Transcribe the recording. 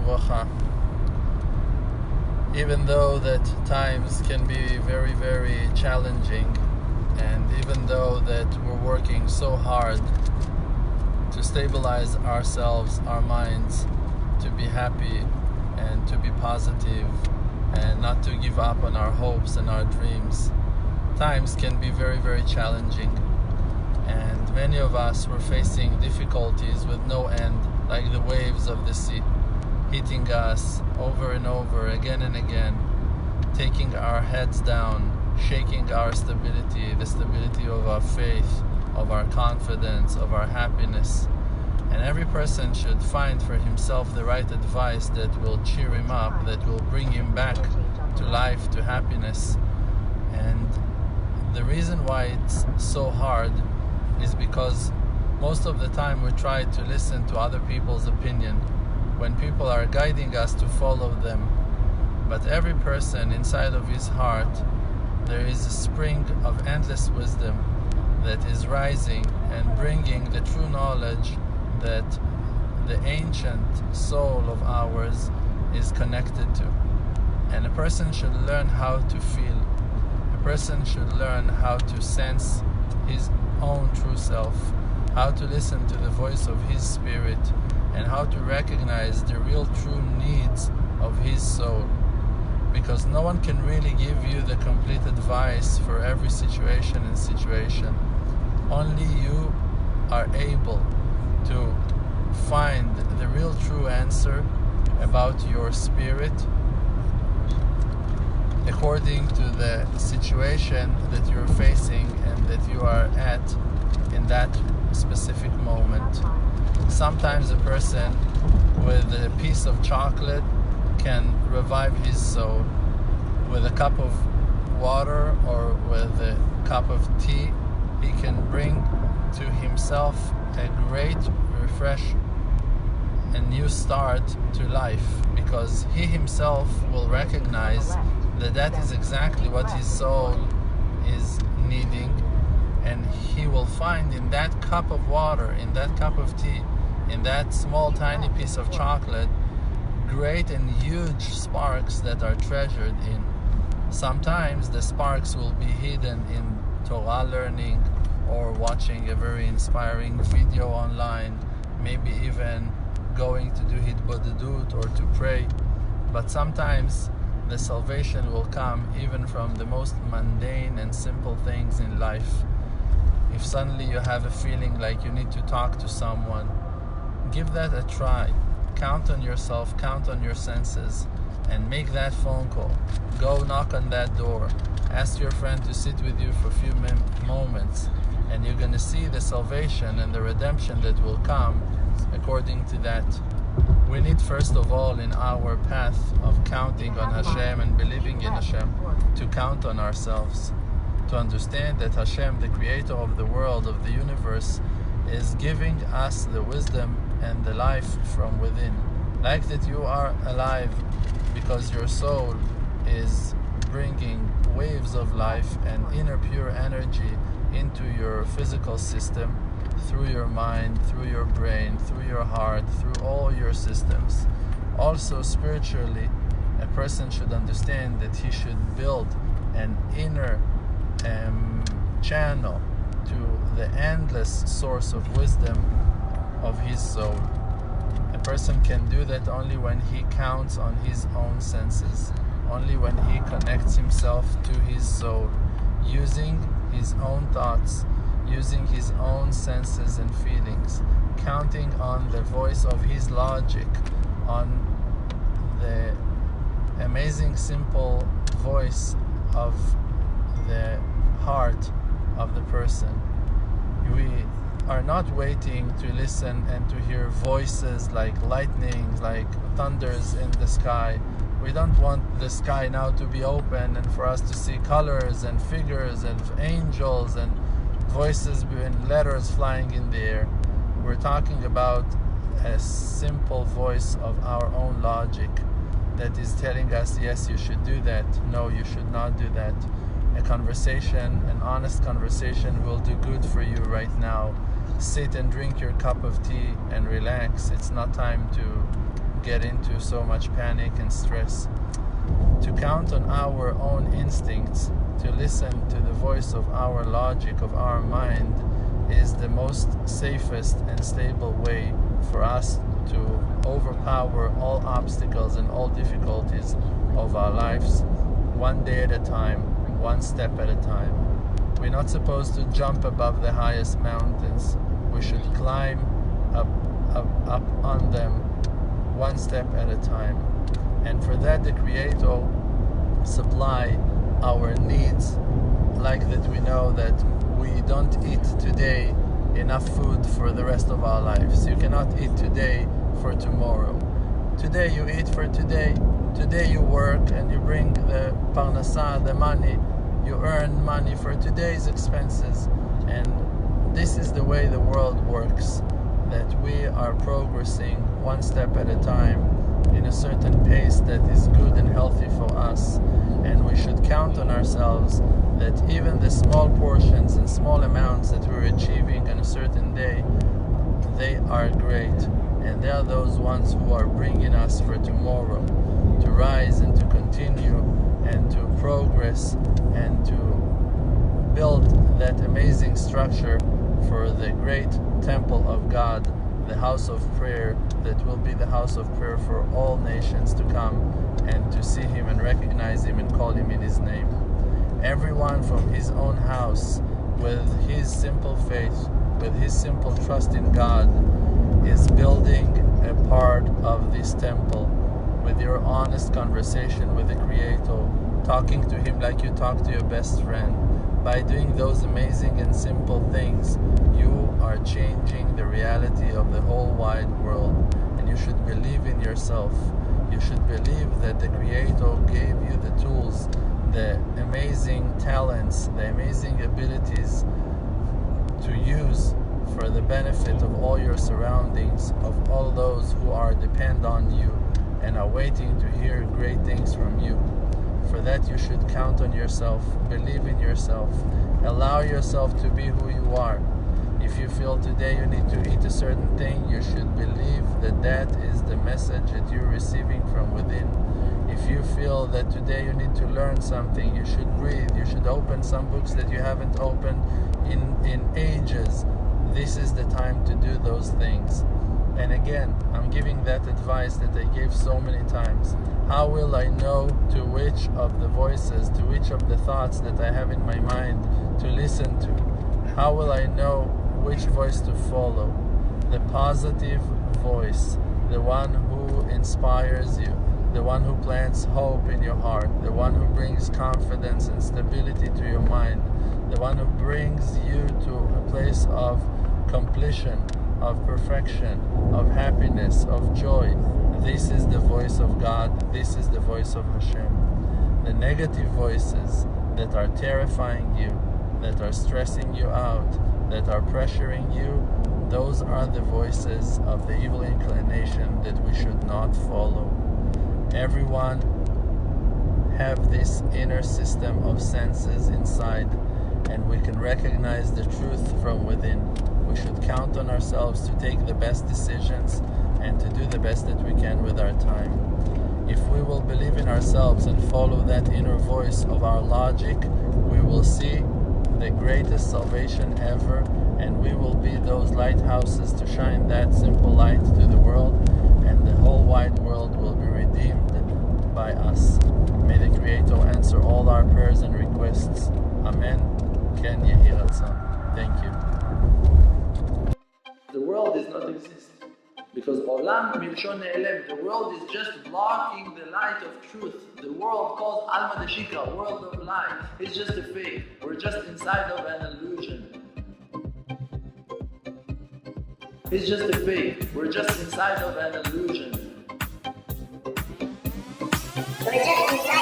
Uvracha. Even though that times can be very, very challenging, and even though that we're working so hard to stabilize ourselves, our minds, to be happy and to be positive and not to give up on our hopes and our dreams, times can be very, very challenging. And many of us were facing difficulties with no end, like the waves of the sea, hitting us over and over, again and again, taking our heads down, shaking our stability, the stability of our faith, of our confidence, of our happiness. And every person should find for himself the right advice that will cheer him up, that will bring him back to life, to happiness. And the reason why it's so hard is because most of the time we try to listen to other people's opinion when people are guiding us to follow them. But every person inside of his heart, there is a spring of endless wisdom that is rising and bringing the true knowledge that the ancient soul of ours is connected to. And a person should learn how to feel. A person should learn how to sense his own true self, how to listen to the voice of his spirit, and how to recognize the real true needs of his soul. Because no one can really give you the complete advice for every situation and situation. Only you are able to find the real true answer about your spirit according to the situation that you're facing and that you are at in that specific moment. Sometimes a person with a piece of chocolate can revive his soul. With a cup of water or with a cup of tea, he can bring to himself a great refresh and new start to life, because he himself will recognize that that is exactly what his soul is needing, and he will find in that cup of water, in that cup of tea, in that small tiny piece of chocolate, great and huge sparks that are treasured in. Sometimes the sparks will be hidden in Torah learning, or watching a very inspiring video online, maybe even going to do hitbodedut or to pray. But sometimes the salvation will come even from the most mundane and simple things in life. If suddenly you have a feeling like you need to talk to someone, give that a try. Count on yourself, count on your senses, and make that phone call. Go knock on that door. Ask your friend to sit with you for a few moments, and you're going to see the salvation and the redemption that will come according to that. We need, first of all, in our path of counting on Hashem and believing in Hashem, to count on ourselves, to understand that Hashem, the creator of the world, of the universe, is giving us the wisdom and the life from within. Like that you are alive because your soul is bringing waves of life and inner pure energy into your physical system, through your mind, through your brain, through your heart, through all your systems. Also spiritually, a person should understand that he should build an inner channel to the endless source of wisdom of his soul. A person can do that only when he counts on his own senses, only when he connects himself to his soul, using his own thoughts, using his own senses and feelings, counting on the voice of his logic, on the amazing simple voice of the heart of the person. We are not waiting to listen and to hear voices like lightning, like thunders in the sky. We don't want the sky now to be open and for us to see colors and figures and angels and voices and letters flying in the air. We're talking about a simple voice of our own logic that is telling us, yes, you should do that, no, you should not do that. A conversation, an honest conversation, will do good for you right now. Sit and drink your cup of tea and relax. It's not time to get into so much panic and stress. To count on our own instincts, to listen to the voice of our logic, of our mind, is the most safest and stable way for us to overpower all obstacles and all difficulties of our lives, one day at a time, one step at a time. We're not supposed to jump above the highest mountains. We should climb up on them, one step at a time. And for that, the Creator supply our needs, like that we know that we don't eat today enough food for the rest of our lives. You cannot eat today for tomorrow. Today you eat for today. Today you work and you bring the parnasah, the money. You earn money for today's expenses. And this is the way the world works, that we are progressing one step at a time in a certain pace that is good and healthy for us. And we should count on ourselves that even the small portions and small amounts that we're achieving on a certain day, they are great, and they are those ones who are bringing us for tomorrow to rise and to continue and to progress and to build that amazing structure for the great temple of God, the house of prayer that will be the house of prayer for all nations to come and to see Him and recognize Him and call Him in His name. Everyone from his own house, with his simple faith, with his simple trust in God, is building a part of this temple with your honest conversation with the Creator, talking to Him like you talk to your best friend. By doing those amazing and simple things, you are changing the reality of the whole wide world. And you should believe in yourself. You should believe that the Creator gave you the tools, the amazing talents, the amazing abilities to use for the benefit of all your surroundings, of all those who are depend on you and are waiting to hear great things from you. For that you should count on yourself, believe in yourself, allow yourself to be who you are. If you feel today you need to eat a certain thing, you should believe that that is the message that you're receiving from within. If you feel that today you need to learn something, you should breathe, you should open some books that you haven't opened in ages. This is the time to do those things. And again, I'm giving that advice that I gave so many times. How will I know to which of the voices, to which of the thoughts that I have in my mind to listen to? How will I know which voice to follow? The positive voice, the one who inspires you, the one who plants hope in your heart, the one who brings confidence and stability to your mind, the one who brings you to a place of completion, of perfection, of happiness, of joy. This is the voice of God. This is the voice of Hashem. The negative voices that are terrifying you, that are stressing you out, that are pressuring you, those are the voices of the evil inclination that we should not follow. Everyone have this inner system of senses inside, and we can recognize the truth from within. We should count on ourselves to take the best decisions and to do the best that we can with our time. If we will believe in ourselves and follow that inner voice of our logic, we will see the greatest salvation ever, and we will be those lighthouses to shine that simple light to the world, and the whole wide world will be redeemed by us. May the Creator answer all our prayers and requests. Amen. Ken Yehi Ratzon. Thank you. The world does not exist. Because Olam Milshon Ne'elem, the world is just blocking the light of truth. The world called Alma Deshika, world of light, is just a fake. We're just inside of an illusion. It's just a fake. We're just inside of an illusion. We're just inside